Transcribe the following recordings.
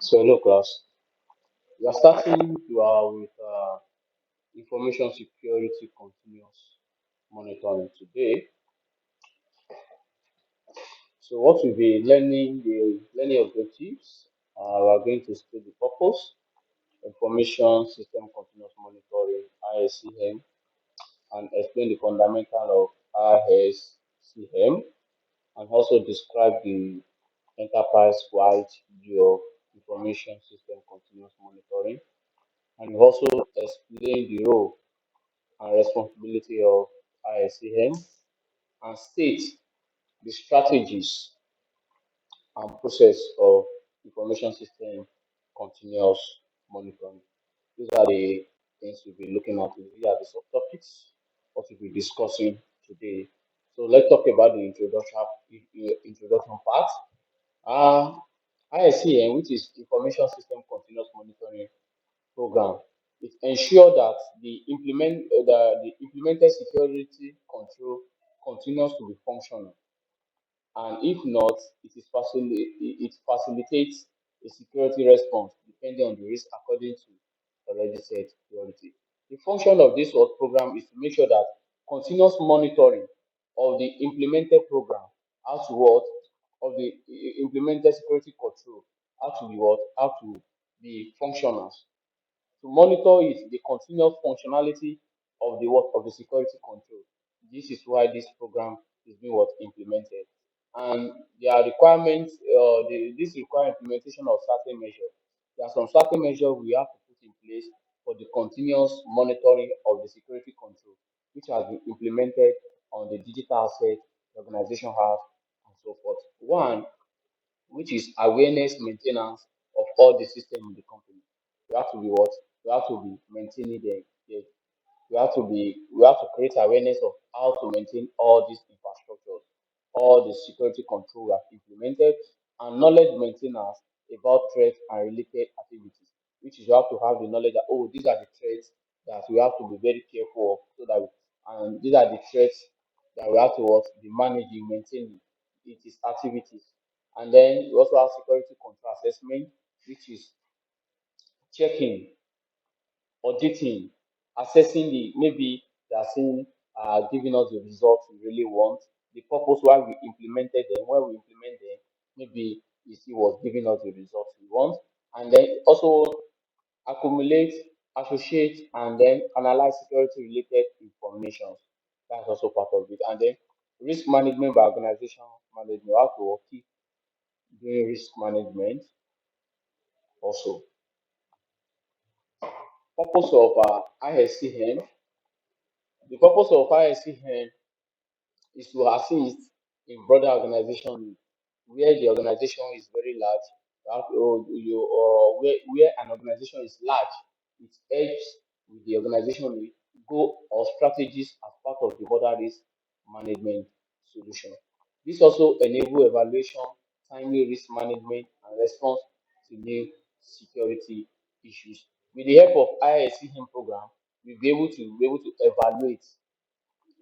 So hello class. We are starting with information security continuous monitoring today. So what we'll be learning the learning objectives. We are going to state the purpose, information system continuous monitoring (ISCM) and explain the fundamental of ISCM and also describe the enterprise-wide view of information system continuous monitoring and also explain the role and responsibility of ISCM and state the strategies and process of information system continuous monitoring. These are the things we'll be looking at. These are the subtopics what we'll be discussing today. So let's talk about the introduction part. Uh, ISCM, which is Information System Continuous Monitoring Program, it ensures that the implemented security control continues to be functional, and if not, it facilitates a security response depending on the risk according to already set priority. The function of this work program is to make sure that continuous monitoring of the implemented program, how to what of the implemented security control, how to be what, how to be functional to monitor it, the continuous functionality of the security control. This is why this program is being what implemented, and there are requirements. This require implementation of certain measures. There are some certain measures we have to put in place for the continuous monitoring of the security control, which has been implemented on the digital asset the organization has and so forth. One, which is awareness maintenance of all the system in the company. We have to be what? We have to be maintaining the we have to create awareness of how to maintain all these infrastructures, all the security control we have implemented, and knowledge maintenance about threats and related activities, which is you have to have the knowledge that oh, these are the threats that we have to be very careful of, so that and these are the threats that we have to what, be managing, maintaining its activities. And then we also have security control assessment, which is checking, auditing, assessing the maybe they are saying giving us the results we really want, the purpose why we implemented them, when we implement them, maybe you see was giving us the results we want, and then also accumulate, associate, and then analyze security related information. That's also part of it. And then risk management by organization management. How to keep doing risk management also. Purpose of ISCM. The purpose of ISCM is to assist in broader organization where the organization is very large. Where an organization is large, it helps with the organization with goal or strategies as part of the border risk management solution. This also enable evaluation, timely risk management, and response to new security issues. With the help of ISCM program, we'll be able to evaluate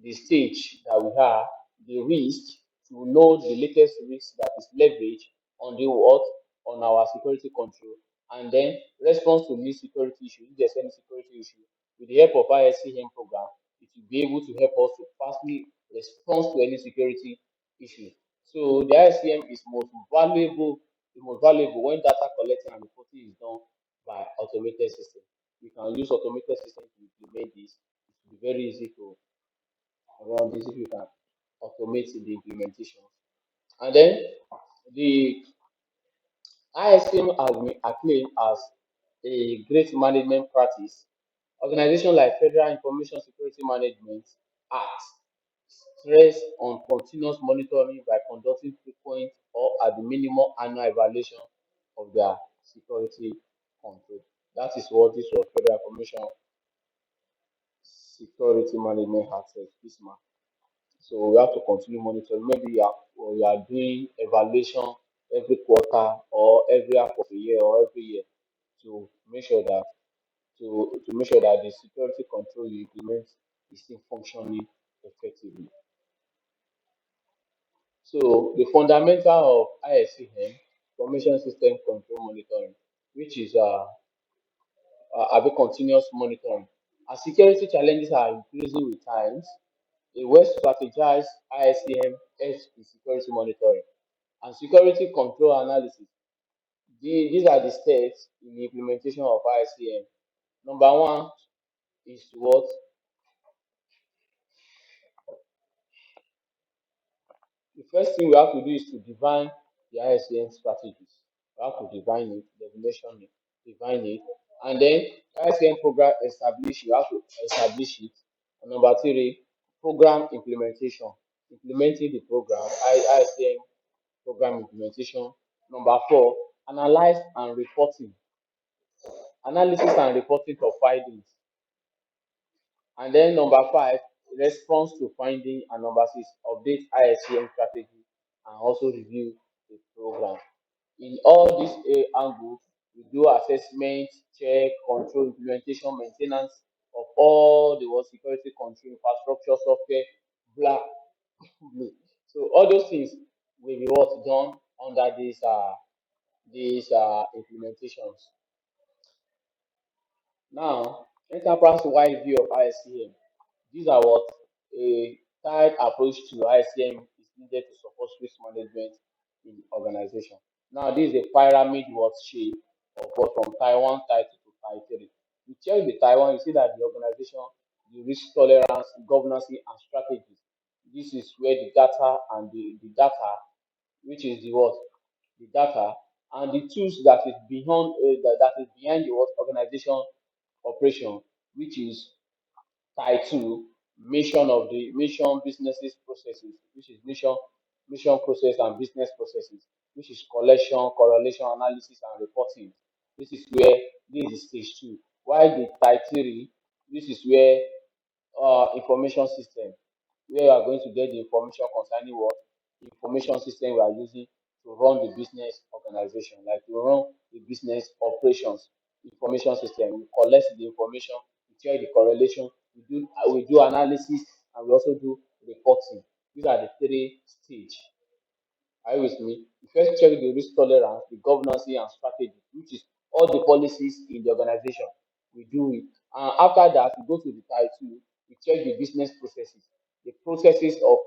the stage that we are, the risk, to know the latest risk that is leveraged on the what on our security control, and then response to new security issues. If there's any security issue, with the help of ISCM program, it will be able to help us to fastly respond to any security issue. So the ISCM is most valuable when data collecting and reporting is done by automated system. We can use automated system to implement this. It will be very easy to around this if you can automate the implementation. And then the ISM has been acclaimed as a great management practice. Organizations like Federal Information Security Management Act stress on continuous monitoring by conducting frequent or at the minimum annual evaluation of their security control. That is what this was Federal Information Security Management Act says this month. So we have to continue monitoring. Maybe we are doing evaluation every quarter or every half of a year or every year to make sure that to make sure that the security control you implement is still functioning effectively. So the fundamental of ISCM, Information System Control Monitoring. which is a bit continuous monitoring. As security challenges are increasing with times, a well-strategized ISCM helps in security monitoring and security control analysis. These are the steps in the implementation of ISCM. Number one is what the first thing we have to do is to define the ISCM strategies. We have to define it, and then ISCM program establish. You have to establish it. And number three, program implementation. Implementing the program, ISCM program implementation. Number four, analyze and reporting. Analysis and reporting of findings. And then number five, response to finding. And number six, update ISCM strategy and also review the program. In all these angles, we do assessment, check, control, implementation, maintenance of all the work security control, infrastructure, software, blah, blah. So all those things will be what done under these implementations. Now, enterprise-wide view of ISCM. These are what a tied approach to ISCM is needed to support risk management in the organization. Now, this is a pyramid what shape of what from Taiwan Type 2 to Type 3. You check the Taiwan, you see that the organization, the risk tolerance, governance, and strategies. This is where the data and the data, which is the what the data and the tools that is beyond that is behind the what organization operation, which is Type 2, mission businesses processes, which is mission process and business processes, which is collection, correlation analysis and reporting. This is where this is stage 2. While the Type 3, this is where information system, where you are going to get the information concerning what information system we are using to run the business organization, like to run the business operations. Information system, we collect the information, we check the correlation, we do analysis, and we also do reporting. These are the three stage. Are you with me? You first check the risk tolerance, the governance and strategy, which is all the policies in the organization. We do it. And after that, we go to the type two, we check the business processes, the processes of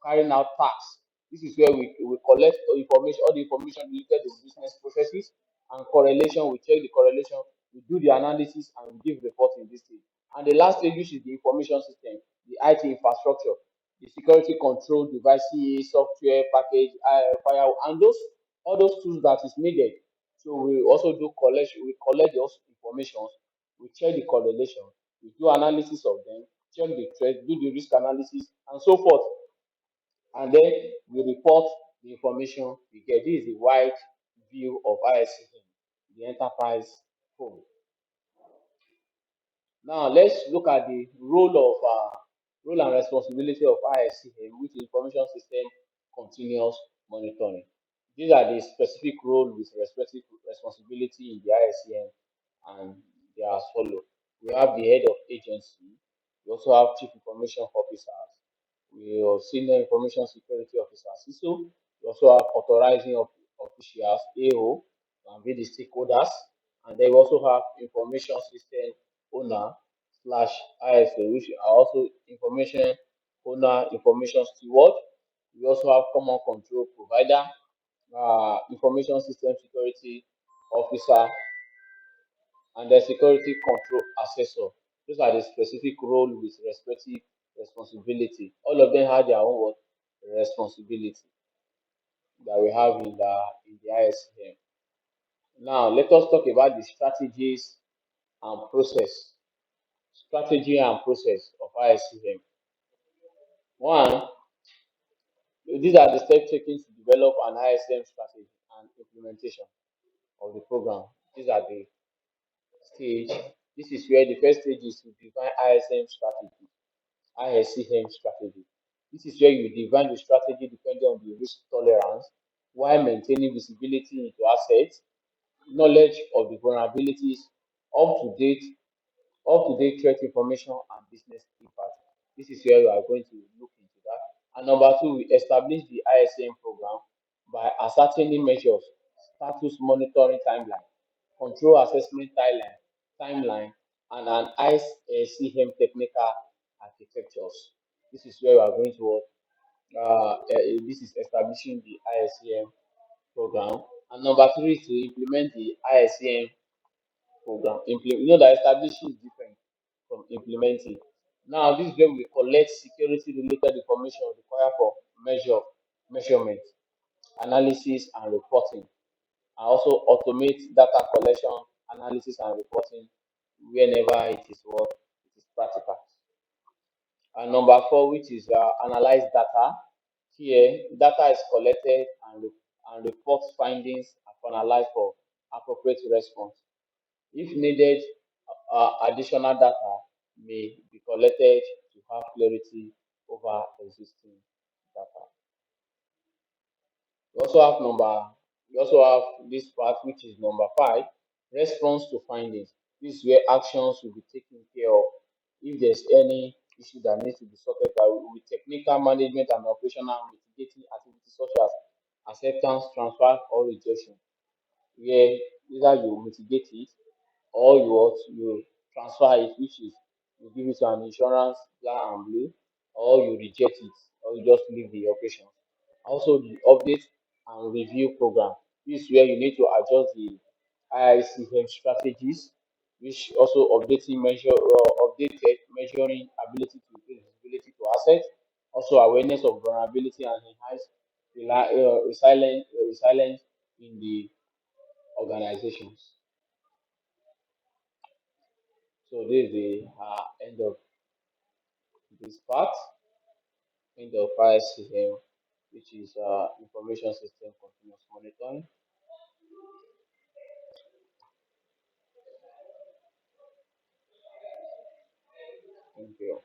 carrying out tasks. This is where we collect all the information related to business processes and correlation. We check the correlation, we do the analysis, and we give report in this stage. And the last stage, which is the information system, the IT infrastructure, the security control device, CA, software package, fire, and those all those tools that is needed. So we also do collection. We collect those informations. We check the correlation. We do analysis of them. Check the threat. Do the risk analysis and so forth. And then we report the information we get. This is the wide view of ISCM, the enterprise phone. Now let's look at the role and responsibility of ISCM, which is Information System Continuous Monitoring. These are the specific role with respective responsibility in the ISCM, and they are as follow. We have the head of agency. We also have chief information officers. We have senior information security officers. CISO. We also have authorizing officials, AO, and be the stakeholders. And then we also have information system owner slash ISA, which are also information owner, information steward. We also have common control provider, information system security officer, and the security control assessor. Those are the specific role with respective responsibility. All of them have their own what responsibility that we have in the ISM. Now let us talk about the strategies and process. Strategy and process of ISM. One, these are the steps taken to develop an ISM strategy and implementation of the program. These are the stage. This is where the first stage is to define ISM strategy. ISCM strategy. This is where you define the strategy depending on the risk tolerance while maintaining visibility into assets, knowledge of the vulnerabilities, up to date, up to date threat information, and business impact. This is where we are going to look into that. And number two, we establish the ISM program by ascertaining measures. status monitoring timeline, control assessment timeline, and an ISCM technical architectures. This is where we are going to work. This is establishing the ISCM program. And number three is to implement the ISCM program. You know that establishing is different from implementing. Now, this is where we collect security related information required for measurement, analysis, and reporting. And also automate data collection, analysis, and reporting whenever it is what it is practical. And number four, which is analyze data. Here, data is collected and reports findings and analyzed for appropriate response. If needed, additional data may be collected to have clarity over existing data. We also have we also have this part which is number five, response to findings. This is where actions will be taken care of if there's any issue that needs to be sorted out with technical management and operational mitigating activities such as acceptance, transfer, or rejection. Where either you mitigate it or you transfer it, which is you give it to an insurance black and blue, or you reject it, or you just leave the operation. Also, the update and review program. This is where you need to adjust the IICM strategies, which also updated measuring ability to increase visibility to assets, also awareness of vulnerability and enhance resilience in the organizations. So this is the end of this part, end of ISCM, which is information system continuous monitoring. Thank you.